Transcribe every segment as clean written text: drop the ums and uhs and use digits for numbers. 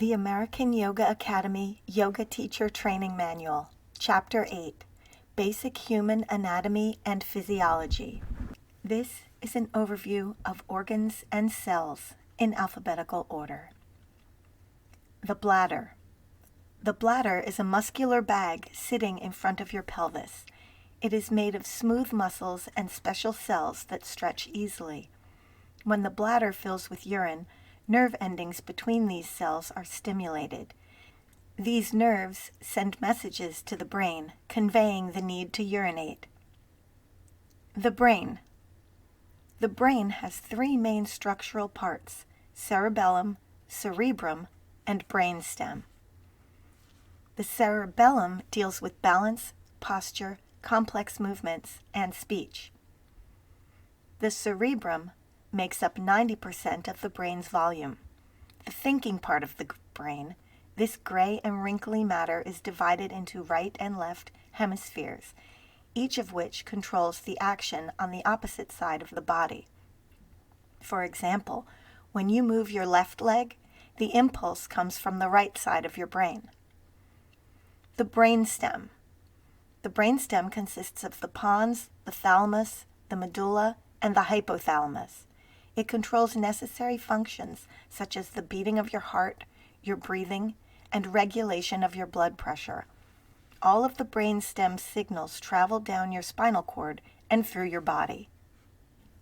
The American Yoga Academy Yoga Teacher Training Manual, Chapter 8, Basic Human Anatomy and Physiology. This is an overview of organs and cells in alphabetical order. The bladder. The bladder is a muscular bag sitting in front of your pelvis. It is made of smooth muscles and special cells that stretch easily. When the bladder fills with urine, nerve endings between these cells are stimulated. These nerves send messages to the brain, conveying the need to urinate. The brain. The brain has three main structural parts: cerebellum, cerebrum, and brainstem. The cerebellum deals with balance, posture, complex movements, and speech. The cerebrum makes up 90% of the brain's volume. The thinking part of the brain, this gray and wrinkly matter, is divided into right and left hemispheres, each of which controls the action on the opposite side of the body. For example, when you move your left leg, the impulse comes from the right side of your brain. The brainstem. The brainstem consists of the pons, the thalamus, the medulla, and the hypothalamus. It controls necessary functions such as the beating of your heart, your breathing, and regulation of your blood pressure. All of the brainstem signals travel down your spinal cord and through your body.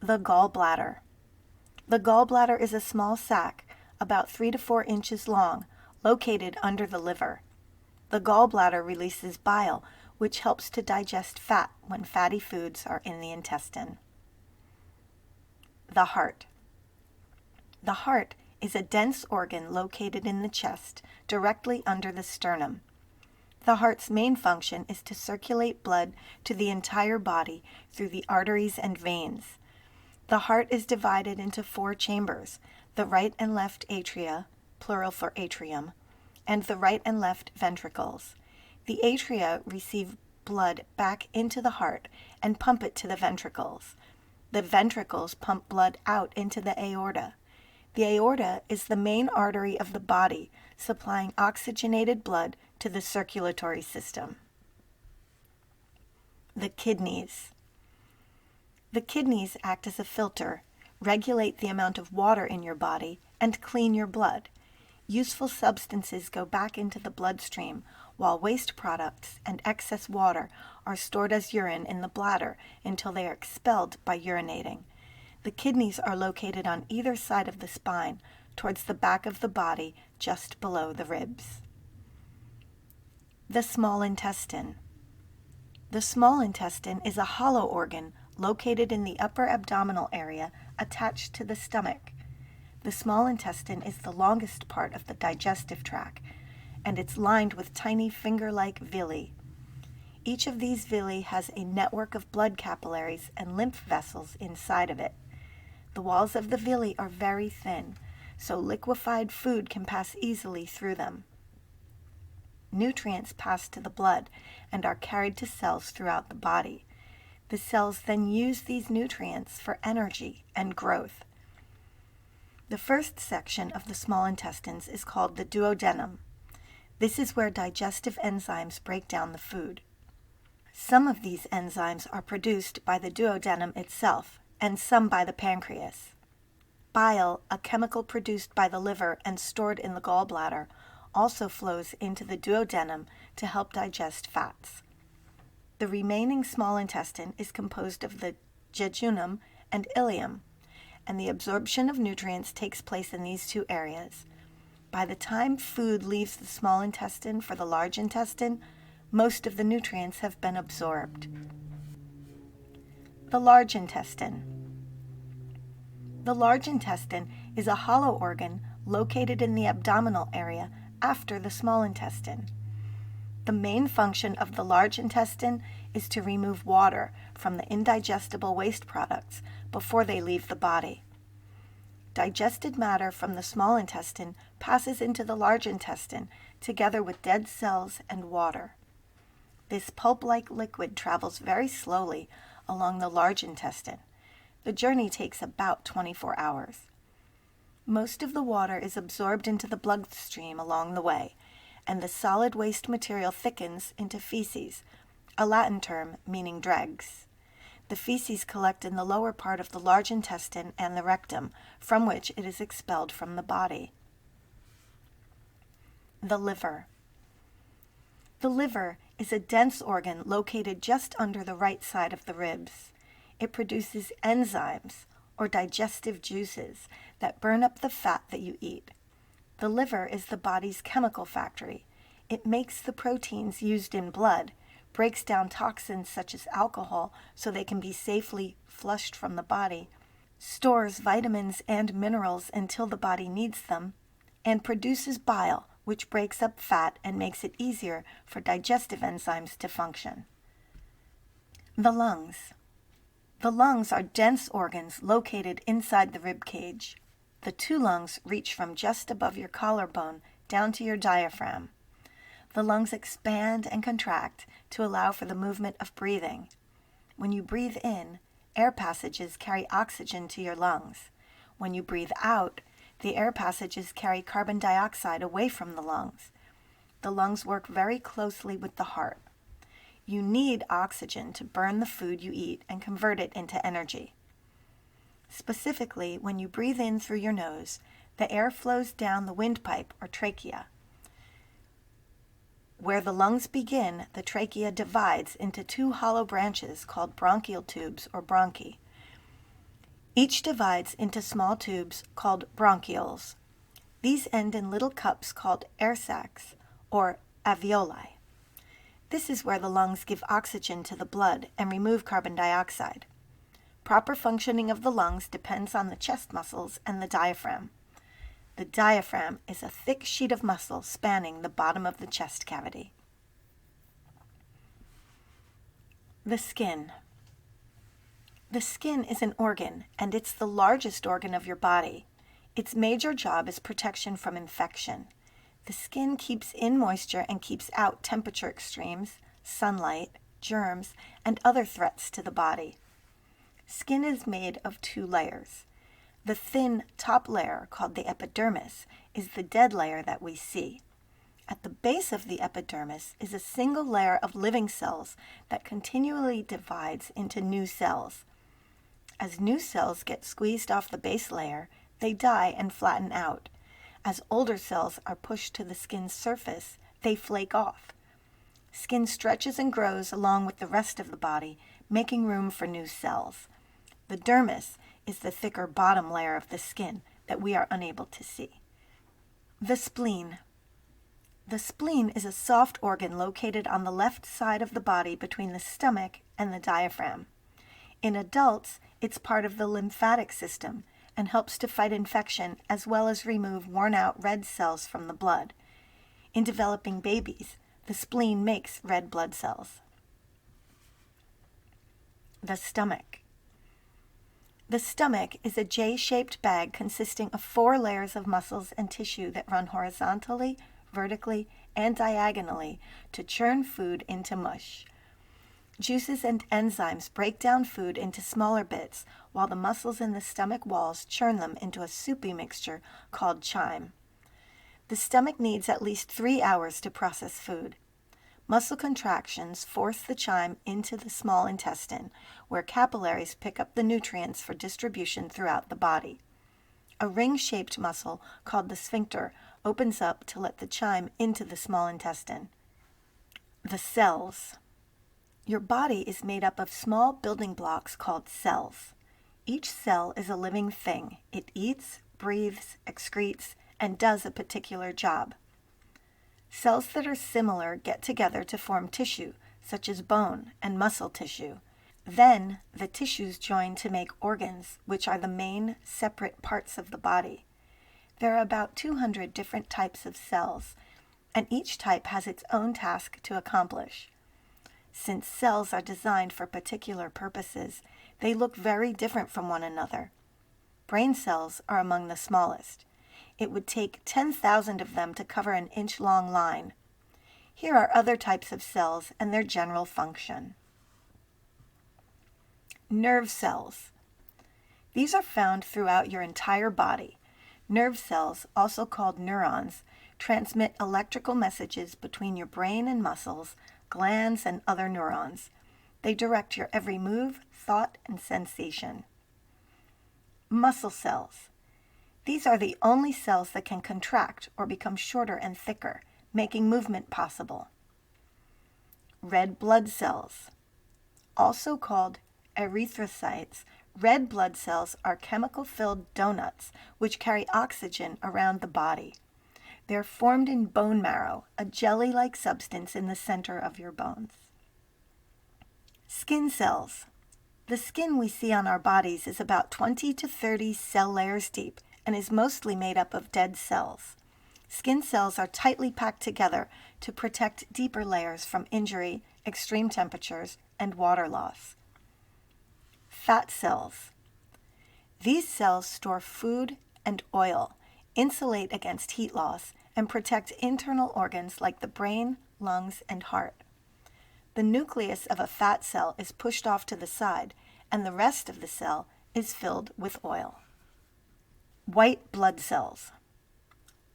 The gallbladder. The gallbladder is a small sac, about 3 to 4 inches long, located under the liver. The gallbladder releases bile, which helps to digest fat when fatty foods are in the intestine. The heart. The heart is a dense organ located in the chest, directly under the sternum. The heart's main function is to circulate blood to the entire body through the arteries and veins. The heart is divided into 4 chambers: the right and left atria, plural for atrium, and the right and left ventricles. The atria receive blood back into the heart and pump it to the ventricles. The ventricles pump blood out into the aorta. The aorta is the main artery of the body, supplying oxygenated blood to the circulatory system. The kidneys. The kidneys act as a filter, regulate the amount of water in your body, and clean your blood. Useful substances go back into the bloodstream, while waste products and excess water are stored as urine in the bladder until they are expelled by urinating. The kidneys are located on either side of the spine, towards the back of the body, just below the ribs. The small intestine. The small intestine is a hollow organ located in the upper abdominal area attached to the stomach. The small intestine is the longest part of the digestive tract, and it's lined with tiny finger-like villi. Each of these villi has a network of blood capillaries and lymph vessels inside of it. The walls of the villi are very thin, so liquefied food can pass easily through them. Nutrients pass to the blood and are carried to cells throughout the body. The cells then use these nutrients for energy and growth. The first section of the small intestines is called the duodenum. This is where digestive enzymes break down the food. Some of these enzymes are produced by the duodenum itself, and some by the pancreas. Bile, a chemical produced by the liver and stored in the gallbladder, also flows into the duodenum to help digest fats. The remaining small intestine is composed of the jejunum and ileum, and the absorption of nutrients takes place in these 2 areas. By the time food leaves the small intestine for the large intestine, most of the nutrients have been absorbed. The large intestine. The large intestine is a hollow organ located in the abdominal area after the small intestine. The main function of the large intestine is to remove water from the indigestible waste products before they leave the body. Digested matter from the small intestine passes into the large intestine together with dead cells and water. This pulp-like liquid travels very slowly along the large intestine. The journey takes about 24 hours. Most of the water is absorbed into the bloodstream along the way, and the solid waste material thickens into feces, a Latin term meaning dregs. The feces collect in the lower part of the large intestine and the rectum, from which it is expelled from the body. The liver. The liver is a dense organ located just under the right side of the ribs. It produces enzymes, or digestive juices, that burn up the fat that you eat. The liver is the body's chemical factory. It makes the proteins used in blood, breaks down toxins such as alcohol so they can be safely flushed from the body, stores vitamins and minerals until the body needs them, and produces bile, which breaks up fat and makes it easier for digestive enzymes to function. The lungs. The lungs are dense organs located inside the rib cage. The two lungs reach from just above your collarbone down to your diaphragm. The lungs expand and contract to allow for the movement of breathing. When you breathe in, air passages carry oxygen to your lungs. When you breathe out, the air passages carry carbon dioxide away from the lungs. The lungs work very closely with the heart. You need oxygen to burn the food you eat and convert it into energy. Specifically, when you breathe in through your nose, the air flows down the windpipe or trachea. Where the lungs begin, the trachea divides into two hollow branches called bronchial tubes or bronchi. Each divides into small tubes called bronchioles. These end in little cups called air sacs or alveoli. This is where the lungs give oxygen to the blood and remove carbon dioxide. Proper functioning of the lungs depends on the chest muscles and the diaphragm. The diaphragm is a thick sheet of muscle spanning the bottom of the chest cavity. The skin. The skin is an organ, and it's the largest organ of your body. Its major job is protection from infection. The skin keeps in moisture and keeps out temperature extremes, sunlight, germs, and other threats to the body. Skin is made of two layers. The thin top layer, called the epidermis, is the dead layer that we see. At the base of the epidermis is a single layer of living cells that continually divides into new cells. As new cells get squeezed off the base layer, they die and flatten out. As older cells are pushed to the skin's surface, they flake off. Skin stretches and grows along with the rest of the body, making room for new cells. The dermis is the thicker bottom layer of the skin that we are unable to see. The spleen. The spleen is a soft organ located on the left side of the body between the stomach and the diaphragm. In adults, it's part of the lymphatic system and helps to fight infection as well as remove worn-out red cells from the blood. In developing babies, the spleen makes red blood cells. The stomach. The stomach is a J-shaped bag consisting of 4 layers of muscles and tissue that run horizontally, vertically, and diagonally to churn food into mush. Juices and enzymes break down food into smaller bits, while the muscles in the stomach walls churn them into a soupy mixture called chyme. The stomach needs at least 3 hours to process food. Muscle contractions force the chyme into the small intestine, where capillaries pick up the nutrients for distribution throughout the body. A ring-shaped muscle called the sphincter opens up to let the chyme into the small intestine. The cells. Your body is made up of small building blocks called cells. Each cell is a living thing. It eats, breathes, excretes, and does a particular job. Cells that are similar get together to form tissue, such as bone and muscle tissue. Then the tissues join to make organs, which are the main separate parts of the body. There are about 200 different types of cells, and each type has its own task to accomplish. Since cells are designed for particular purposes, they look very different from one another. Brain cells are among the smallest. It would take 10,000 of them to cover an inch-long line. Here are other types of cells and their general function. Nerve cells. These are found throughout your entire body. Nerve cells, also called neurons, transmit electrical messages between your brain and muscles, glands, and other neurons. They direct your every move, thought, and sensation. Muscle cells. These are the only cells that can contract or become shorter and thicker, making movement possible. Red blood cells. Also called erythrocytes, red blood cells are chemical-filled donuts which carry oxygen around the body. They're formed in bone marrow, a jelly-like substance in the center of your bones. Skin cells. The skin we see on our bodies is about 20 to 30 cell layers deep and is mostly made up of dead cells. Skin cells are tightly packed together to protect deeper layers from injury, extreme temperatures, and water loss. Fat cells. These cells store food and oil, insulate against heat loss, and protect internal organs like the brain, lungs, and heart. The nucleus of a fat cell is pushed off to the side, and the rest of the cell is filled with oil. White blood cells.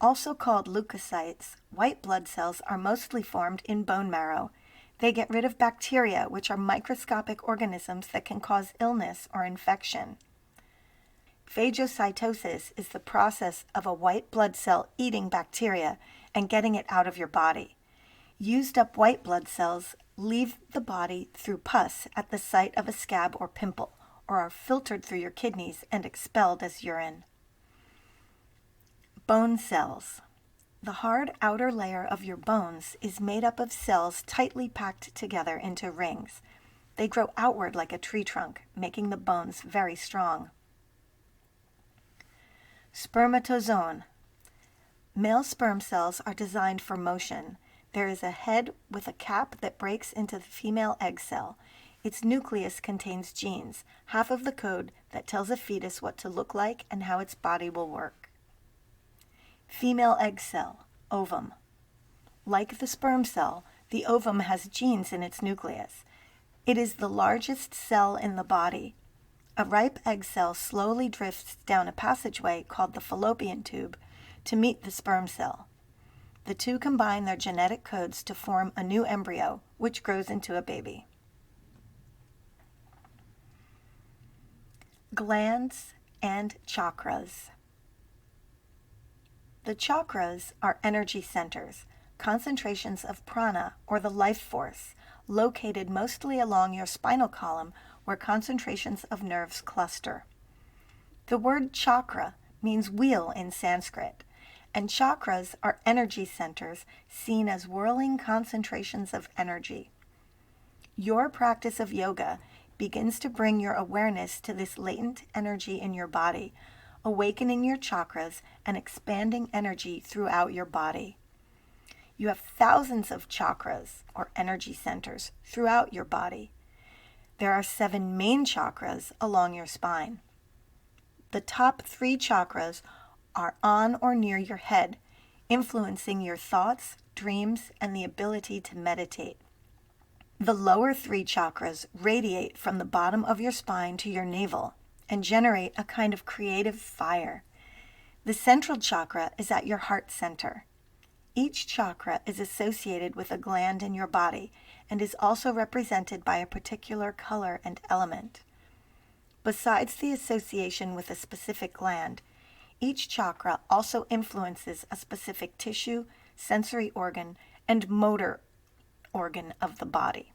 Also called leukocytes, white blood cells are mostly formed in bone marrow. They get rid of bacteria, which are microscopic organisms that can cause illness or infection. Phagocytosis is the process of a white blood cell eating bacteria and getting it out of your body. Used up white blood cells leave the body through pus at the site of a scab or pimple, or are filtered through your kidneys and expelled as urine. Bone cells. The hard outer layer of your bones is made up of cells tightly packed together into rings. They grow outward like a tree trunk, making the bones very strong. Spermatozoon. Male sperm cells are designed for motion. There is a head with a cap that breaks into the female egg cell. Its nucleus contains genes, half of the code that tells a fetus what to look like and how its body will work. Female egg cell, ovum. Like the sperm cell, the ovum has genes in its nucleus. It is the largest cell in the body. A ripe egg cell slowly drifts down a passageway called the fallopian tube to meet the sperm cell. The two combine their genetic codes to form a new embryo, which grows into a baby. Glands and chakras. The chakras are energy centers, concentrations of prana, or the life force, located mostly along your spinal column where concentrations of nerves cluster. The word chakra means wheel in Sanskrit, and chakras are energy centers seen as whirling concentrations of energy. Your practice of yoga begins to bring your awareness to this latent energy in your body, awakening your chakras and expanding energy throughout your body. You have thousands of chakras, or energy centers, throughout your body. There are 7 main chakras along your spine. The top 3 chakras are on or near your head, influencing your thoughts, dreams, and the ability to meditate. The lower 3 chakras radiate from the bottom of your spine to your navel and generate a kind of creative fire. The central chakra is at your heart center. Each chakra is associated with a gland in your body and is also represented by a particular color and element. Besides the association with a specific gland, each chakra also influences a specific tissue, sensory organ, and motor organ of the body.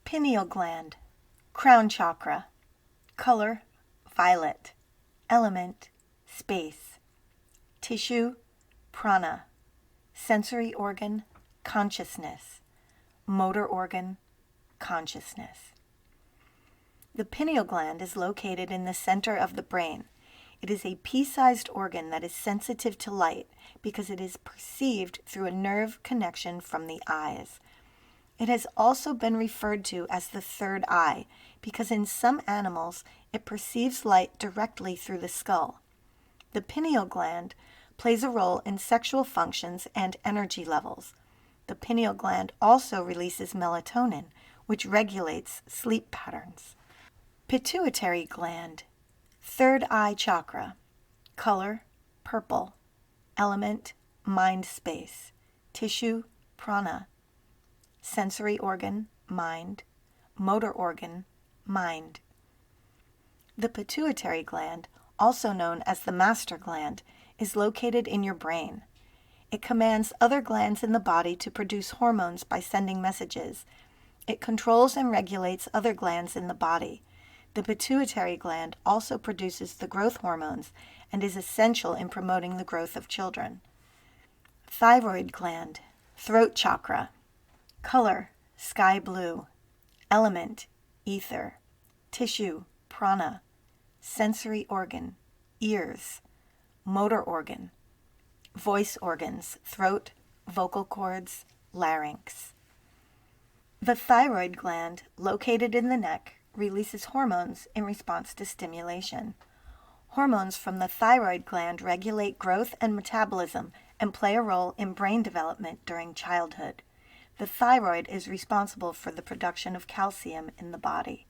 Pineal gland, crown chakra, color, violet, element, space, tissue, prana, sensory organ, consciousness, motor organ, consciousness. The pineal gland is located in the center of the brain. It is a pea-sized organ that is sensitive to light because it is perceived through a nerve connection from the eyes. It has also been referred to as the third eye because in some animals it perceives light directly through the skull. The pineal gland plays a role in sexual functions and energy levels. The pineal gland also releases melatonin, which regulates sleep patterns. Pituitary gland, third eye chakra, Color, purple. Element, mind space. Tissue, prana. Sensory organ, mind. Motor organ, mind. The pituitary gland, also known as the master gland, is located in your brain. It commands other glands in the body to produce hormones by sending messages. It controls and regulates other glands in the body. The pituitary gland also produces the growth hormones and is essential in promoting the growth of children. Thyroid gland, throat chakra. Color, sky blue. Element, ether. Tissue, prana. Sensory organ, ears. Motor organ. Voice organs, throat, vocal cords, larynx. The thyroid gland, located in the neck, releases hormones in response to stimulation. Hormones from the thyroid gland regulate growth and metabolism and play a role in brain development during childhood. The thyroid is responsible for the production of calcium in the body.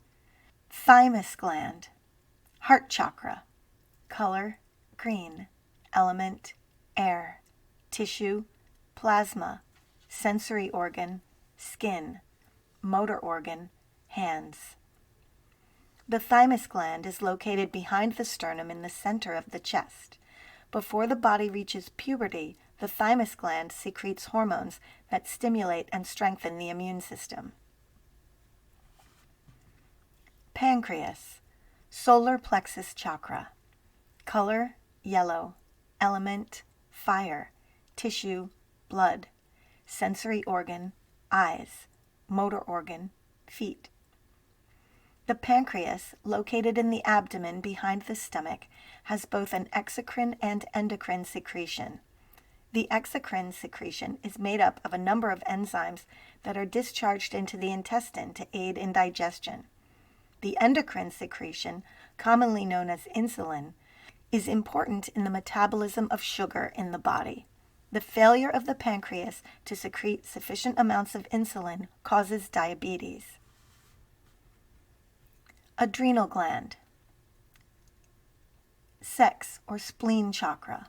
Thymus gland, heart chakra. Color, green. Element, air. Tissue, plasma. Sensory organ, skin. Motor organ, hands. The thymus gland is located behind the sternum in the center of the chest. Before the body reaches puberty, the thymus gland secretes hormones that stimulate and strengthen the immune system. Pancreas, solar plexus chakra. Color, yellow. Element, fire. Tissue, blood. Sensory organ, eyes. Motor organ, feet. The pancreas, located in the abdomen behind the stomach, has both an exocrine and endocrine secretion. The exocrine secretion is made up of a number of enzymes that are discharged into the intestine to aid in digestion. The endocrine secretion, commonly known as insulin, is important in the metabolism of sugar in the body. The failure of the pancreas to secrete sufficient amounts of insulin causes diabetes. Adrenal gland. Sex or spleen chakra.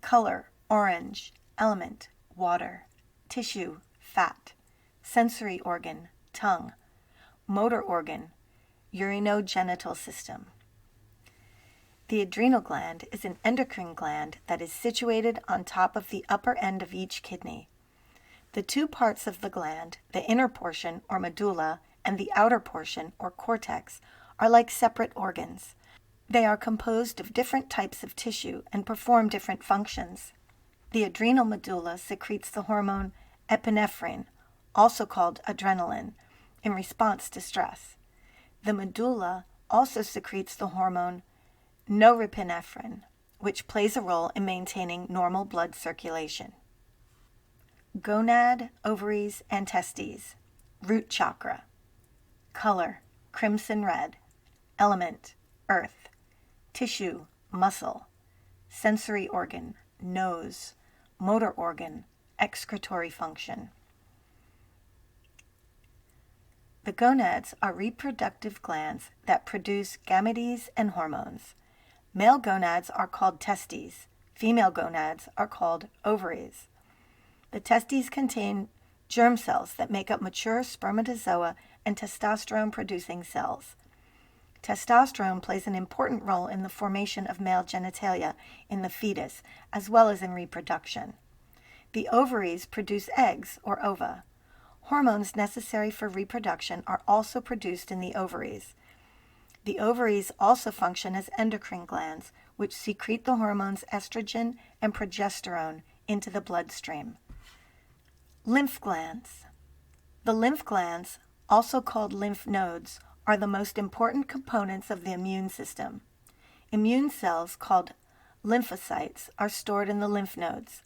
Color, orange. Element, water. Tissue, fat. Sensory organ, tongue. Motor organ, urinogenital system. The adrenal gland is an endocrine gland that is situated on top of the upper end of each kidney. The two parts of the gland, the inner portion or medulla and the outer portion or cortex, are like separate organs. They are composed of different types of tissue and perform different functions. The adrenal medulla secretes the hormone epinephrine, also called adrenaline, in response to stress. The medulla also secretes the hormone norepinephrine, which plays a role in maintaining normal blood circulation. Gonad, ovaries, and testes. Root chakra. Color, crimson red. Element, earth. Tissue, muscle. Sensory organ, nose. Motor organ, excretory function. The gonads are reproductive glands that produce gametes and hormones. Male gonads are called testes. Female gonads are called ovaries. The testes contain germ cells that make up mature spermatozoa and testosterone-producing cells. Testosterone plays an important role in the formation of male genitalia in the fetus, as well as in reproduction. The ovaries produce eggs, or ova. Hormones necessary for reproduction are also produced in the ovaries. The ovaries also function as endocrine glands, which secrete the hormones estrogen and progesterone into the bloodstream. Lymph glands. The lymph glands, also called lymph nodes, are the most important components of the immune system. Immune cells, called lymphocytes, are stored in the lymph nodes.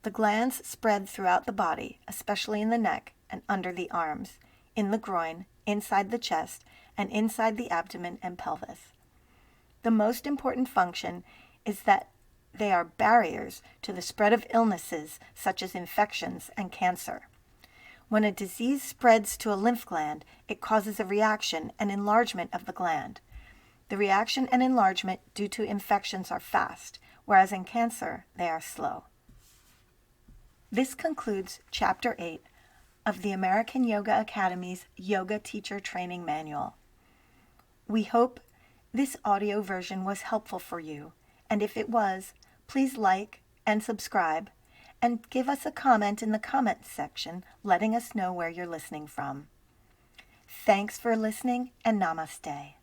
The glands spread throughout the body, especially in the neck and under the arms, in the groin, inside the chest, and inside the abdomen and pelvis. The most important function is that they are barriers to the spread of illnesses such as infections and cancer. When a disease spreads to a lymph gland, it causes a reaction and enlargement of the gland. The reaction and enlargement due to infections are fast, whereas in cancer, they are slow. This concludes Chapter 8 of the American Yoga Academy's Yoga Teacher Training Manual. We hope this audio version was helpful for you, and if it was, please like and subscribe, and give us a comment in the comments section letting us know where you're listening from. Thanks for listening, and namaste.